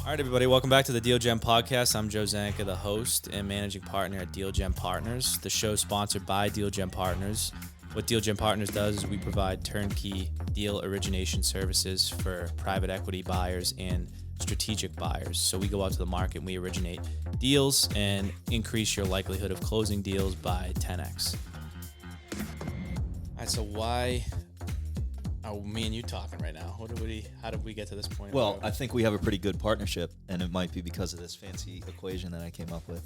All right, everybody, welcome back to the DealGen podcast. I'm Joe Zanka, the host and managing partner at DealGen Partners. The show is sponsored by DealGen Partners. What DealGen Partners does is we provide turnkey deal origination services for private equity buyers and strategic buyers. So we go out to the market and we originate deals and increase your likelihood of closing deals by 10x. All right, so why are me and you talking right now? How did we get to this point? Well, I think we have a pretty good partnership, and it might be because of this fancy equation that I came up with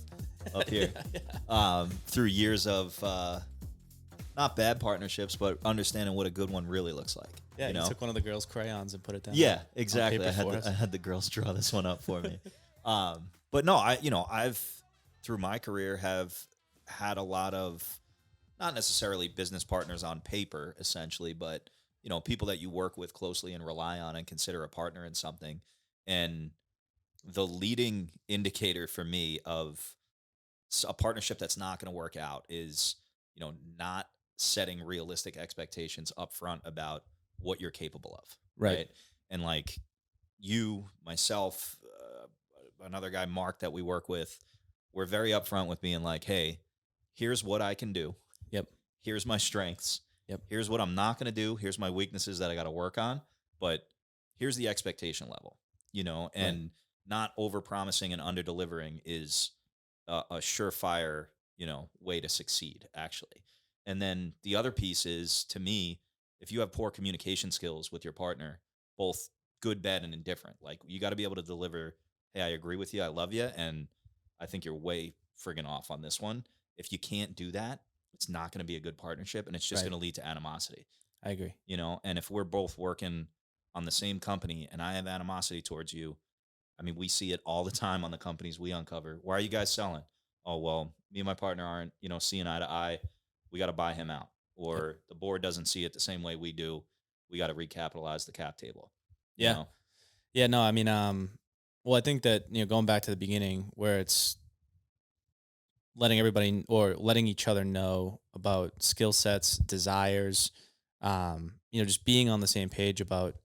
up here. Through years of not bad partnerships, but understanding what a good one really looks like. Yeah, you took one of the girls' crayons and put it down. Yeah, exactly. I had the girls draw this one up for me. But no, I've through my career have had a lot of not necessarily business partners on paper, essentially, but people that you work with closely and rely on and consider a partner in something. And the leading indicator for me of a partnership that's not going to work out is, not setting realistic expectations up front about what you're capable of. Right. And like you, myself, another guy, Mark, that we work with, we're very upfront with being like, hey, here's what I can do. Yep. Here's my strengths. Yep. Here's what I'm not going to do. Here's my weaknesses that I got to work on. But here's the expectation level, and not over promising and under delivering is a surefire, way to succeed, actually. And then the other piece is, to me, if you have poor communication skills with your partner, both good, bad, and indifferent, like you got to be able to deliver, hey, I agree with you. I love you. And I think you're way friggin' off on this one. If you can't do that, it's not going to be a good partnership, and it's just going to lead to animosity. I agree. And if we're both working on the same company and I have animosity towards you, I mean, we see it all the time on the companies we uncover. Why are you guys selling? Oh, well, me and my partner aren't, seeing eye to eye. We got to buy him out. Or the board doesn't see it the same way we do. We got to recapitalize the cap table. Yeah. Yeah, no, I mean, well, I think that, going back to the beginning where it's letting everybody or letting each other know about skill sets, desires, just being on the same page about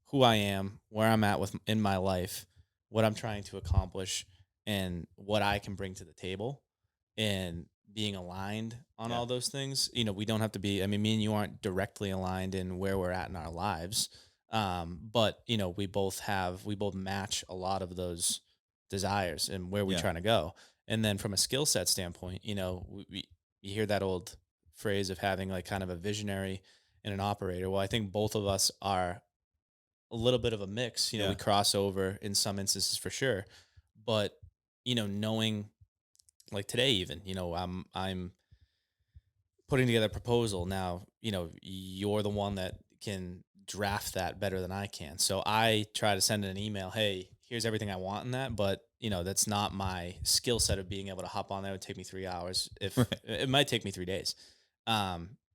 who I am, where I'm at in my life, what I'm trying to accomplish, and what I can bring to the table, and being aligned on all those things. We don't have to be. I mean, me and you aren't directly aligned in where we're at in our lives, but we both match a lot of those desires and where we're trying to go. And then from a skill set standpoint, you hear that old phrase of having like kind of a visionary and an operator. Well, I think both of us are a little bit of a mix. We cross over in some instances for sure, but knowing like today, even I'm putting together a proposal now. You're the one that can draft that better than I can, so I try to send an email. Hey, here's everything I want in that, but that's not my skill set of being able to hop on there. It would take me 3 hours. It might take me 3 days.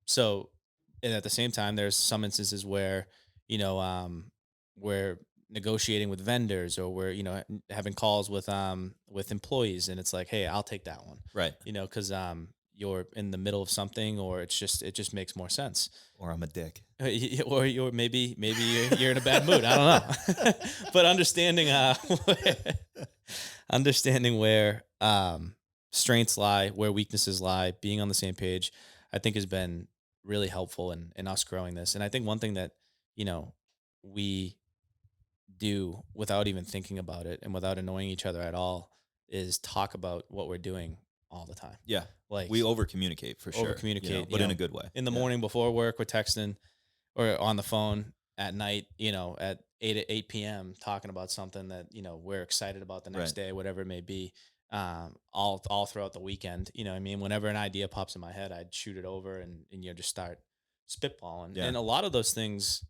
So, and at the same time, there's some instances where, we're negotiating with vendors, or we're, having calls with employees, and it's like, hey, I'll take that one. Right. Cause, you're in the middle of something, or it just makes more sense. Or I'm a dick. Or you're maybe you're in a bad mood. I don't know. But understanding where strengths lie, where weaknesses lie, being on the same page, I think has been really helpful in us growing this. And I think one thing that, we do without even thinking about it and without annoying each other at all is talk about what we're doing all the time. Yeah. Like we over communicate for sure. But in a good way. In the morning before work, we're texting, or on the phone at night, at 8 p.m. talking about something that, we're excited about the next day, whatever it may be. All throughout the weekend, I mean, whenever an idea pops in my head, I'd shoot it over and just start spitballing. Yeah. And a lot of those things,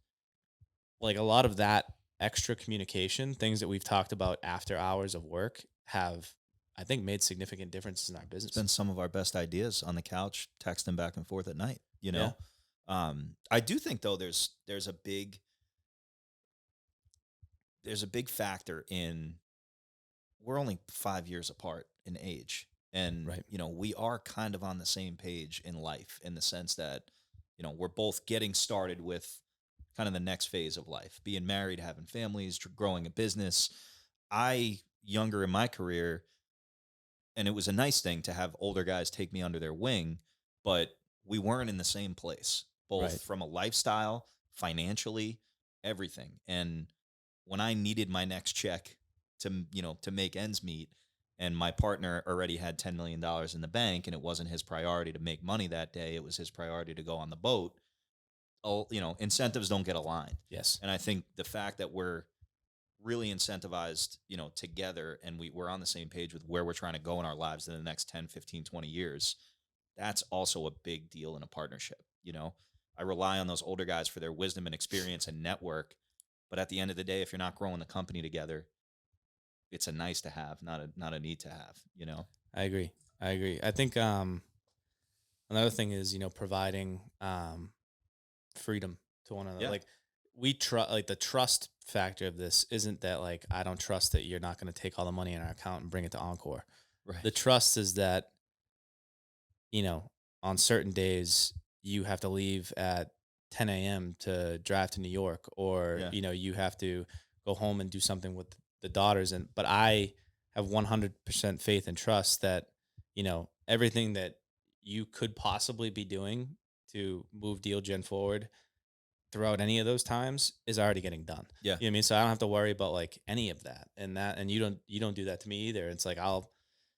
like a lot of that extra communication, things that we've talked about after hours of work, have, I think, made significant differences in our business. It's been some of our best ideas on the couch, texting back and forth at night, I do think though there's a big factor in, we're only 5 years apart in age, and we are kind of on the same page in life, in the sense that we're both getting started with kind of the next phase of life, being married, having families, growing a business. I younger in my career, and it was a nice thing to have older guys take me under their wing, but we weren't in the same place, both Right. from a lifestyle, financially, everything. And when I needed my next check to make ends meet, and my partner already had $10 million dollars in the bank, and it wasn't his priority to make money that day, it was his priority to go on the boat. Oh, incentives don't get aligned. Yes. And I think the fact that we're really incentivized, together, and we're on the same page with where we're trying to go in our lives in the next 10, 15, 20 years, that's also a big deal in a partnership. I rely on those older guys for their wisdom and experience and network, but at the end of the day, if you're not growing the company together, it's a nice to have, not a need to have. I agree. I agree. I think another thing is, providing freedom to one another. Yeah. Like we trust, like the trust factor of this isn't that like I don't trust that you're not going to take all the money in our account and bring it to Encore. The Right. trust is that, you know, on certain days you have to leave at 10 a.m. to drive to New York, or, Yeah. you have to go home and do something with the daughters. And, but I have 100% faith and trust that, everything that you could possibly be doing to move DealGen forward throughout any of those times is already getting done. Yeah. You know what I mean? So I don't have to worry about like any of that, and you don't do that to me either. It's like I'll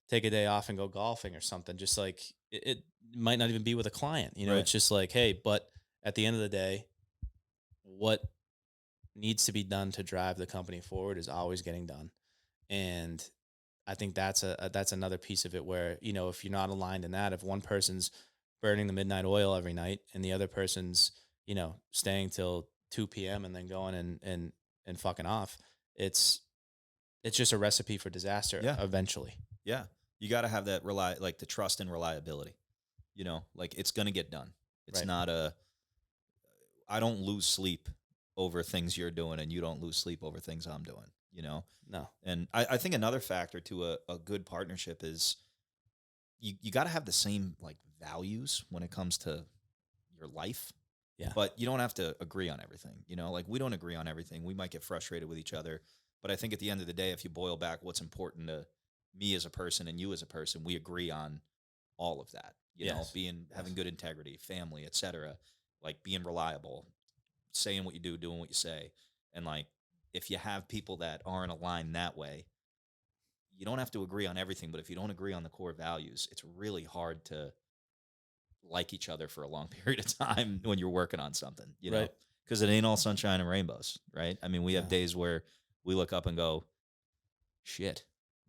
take a day off and go golfing or something. Just like it might not even be with a client. Right. It's just like, hey, but at the end of the day, what needs to be done to drive the company forward is always getting done. And I think that's another piece of it where, if you're not aligned in that, if one person's burning the midnight oil every night and the other person's, staying till 2 p.m. and then going and fucking off, it's it's just a recipe for disaster Yeah. eventually. Yeah. You got to have that like the trust and reliability. Like it's going to get done. It's Right. not a I don't lose sleep over things you're doing, and you don't lose sleep over things I'm doing. No. And I think another factor to a good partnership is you got to have the same like values when it comes to your life, Yeah. but you don't have to agree on everything. Like we don't agree on everything. We might get frustrated with each other, but I think at the end of the day, if you boil back what's important to me as a person and you as a person, we agree on all of that. Yes. Being having Yes. good integrity, family, etc. Like being reliable, saying what you do, doing what you say. And like if you have people that aren't aligned that way, you don't have to agree on everything, but if you don't agree on the core values, it's really hard to like each other for a long period of time when you're working on something. Right. Because it ain't all sunshine and rainbows, right? I mean, we have No. days where we look up and go, shit,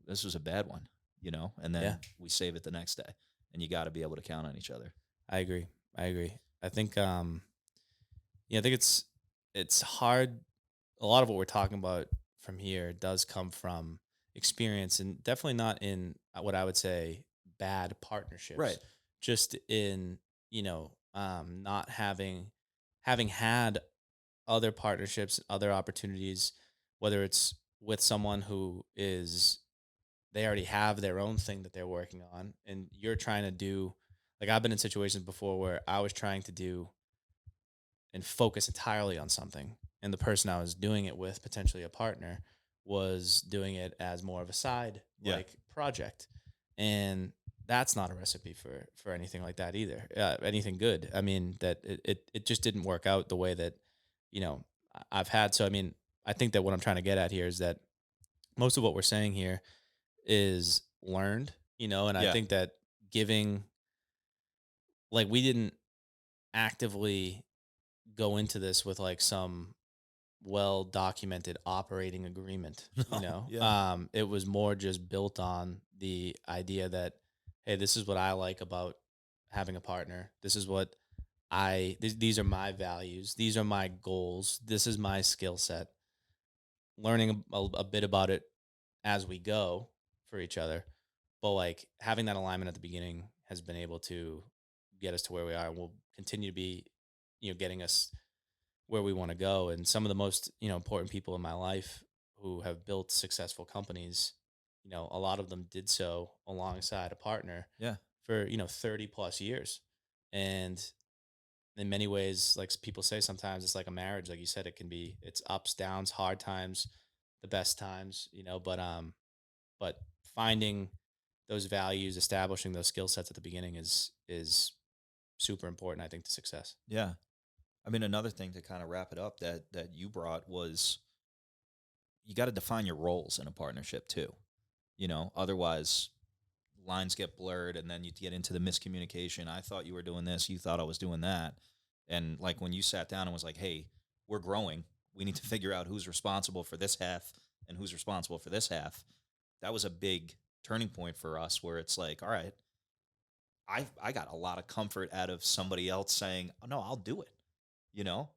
this was a bad one, and Yeah. then we save it the next day. And you got to be able to count on each other. I agree. I agree. I think I think it's hard. A lot of what we're talking about from here does come from experience, and definitely not in what I would say bad partnerships. Right. Just in, not having had other partnerships, other opportunities, whether it's with someone who is they already have their own thing that they're working on, and you're trying to do, like I've been in situations before where I was trying to do and focus entirely on something. And the person I was doing it with, potentially a partner, was doing it as more of a side Yeah. like project. And that's not a recipe for anything like that either. Anything good. I mean, that it just didn't work out the way that, I've had. So I mean, I think that what I'm trying to get at here is that most of what we're saying here is learned, and I Yeah. think that giving like we didn't actively go into this with like some well documented operating agreement. No. Yeah. It was more just built on the idea that, hey, this is what I like about having a partner. This is what these are my values. These are my goals. This is my skill set. Learning a bit about it as we go for each other. But like having that alignment at the beginning has been able to get us to where we are, and will continue to be, getting us where we want to go. And some of the most, important people in my life who have built successful companies, a lot of them did so alongside a partner Yeah. for, 30 plus years. And in many ways, like people say, sometimes it's like a marriage. Like you said, it's ups, downs, hard times, the best times, but finding those values, establishing those skill sets at the beginning is super important, I think, to success. Yeah. I mean, another thing to kind of wrap it up that you brought was you got to define your roles in a partnership too. Otherwise lines get blurred and then you get into the miscommunication. I thought you were doing this, you thought I was doing that. And like when you sat down and was like, "Hey, we're growing. We need to figure out who's responsible for this half and who's responsible for this half." That was a big turning point for us where it's like, "All right, I got a lot of comfort out of somebody else saying, "Oh, no, I'll do it."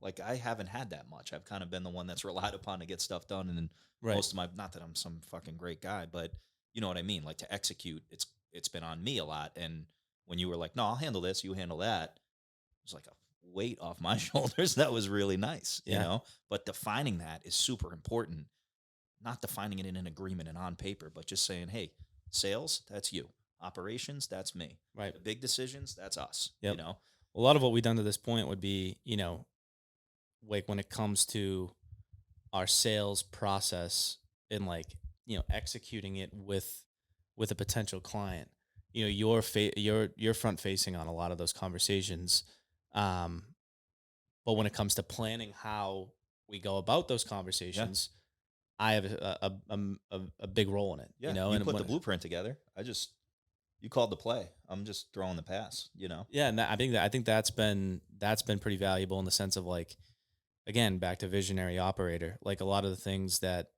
Like I haven't had that much. I've kind of been the one that's relied upon to get stuff done. And Right. most of my, not that I'm some fucking great guy, but you know what I mean? Like to execute, it's been on me a lot. And when you were like, "No, I'll handle this, you handle that," it was like a weight off my shoulders. That was really nice. Yeah. But defining that is super important. Not defining it in an agreement and on paper, but just saying, "Hey, sales, that's you. Operations, that's me. Right. The big decisions, that's us." Yep. A lot of what we've done to this point would be, like when it comes to our sales process and like, executing it with a potential client. You're front facing on a lot of those conversations. Um, but when it comes to planning how we go about those Yeah. conversations, I have a big role in it, Yeah, you and put the when blueprint together. You called the play. I'm just throwing the pass. yeah, and I think that's been pretty valuable in the sense of like, again, back to visionary operator, like a lot of the things that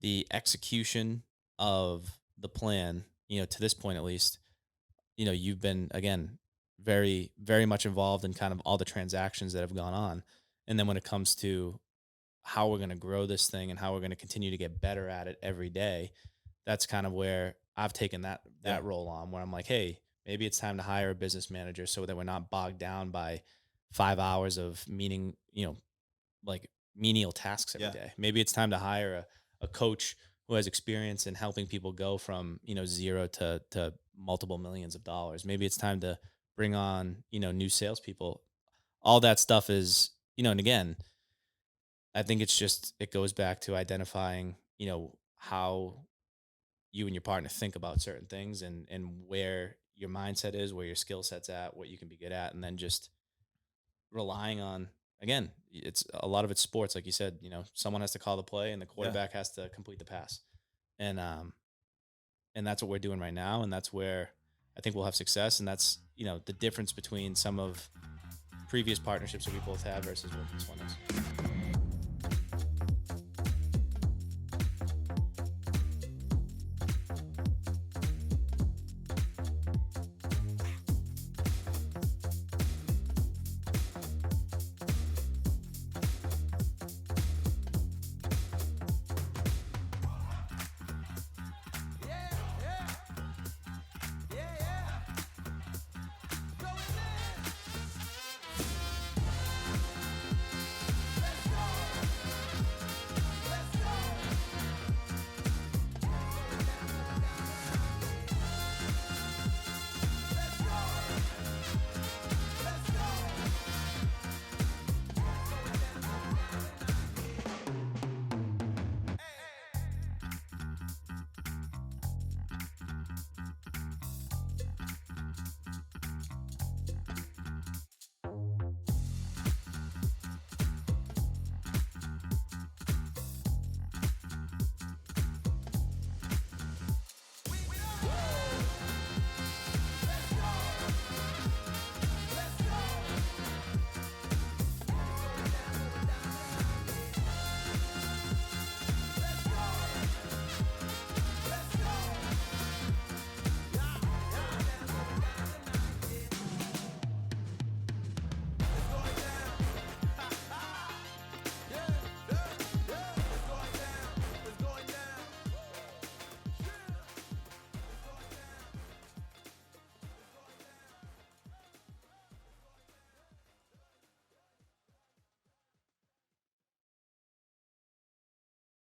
the execution of the plan, to this point at least, you've been, again, very, very much involved in kind of all the transactions that have gone on. And then when it comes to how we're going to grow this thing and how we're going to continue to get better at it every day, that's kind of where I've taken that Yeah. role on, where I'm like, hey, maybe it's time to hire a business manager so that we're not bogged down by 5 hours of meeting, like menial tasks every Yeah. day. Maybe it's time to hire a coach who has experience in helping people go from, zero to multiple millions of dollars. Maybe it's time to bring on, new salespeople. All that stuff is, and again, I think it goes back to identifying, how you and your partner think about certain things and where your mindset is, where your skill set's at, what you can be good at, and then just relying on, again, it's a lot of it's sports, like you said, someone has to call the play and the Yeah. quarterback has to complete the pass. And um and that's what we're doing right now, and that's where I think we'll have success, and that's, the difference between some of previous partnerships that we both have versus what this one is.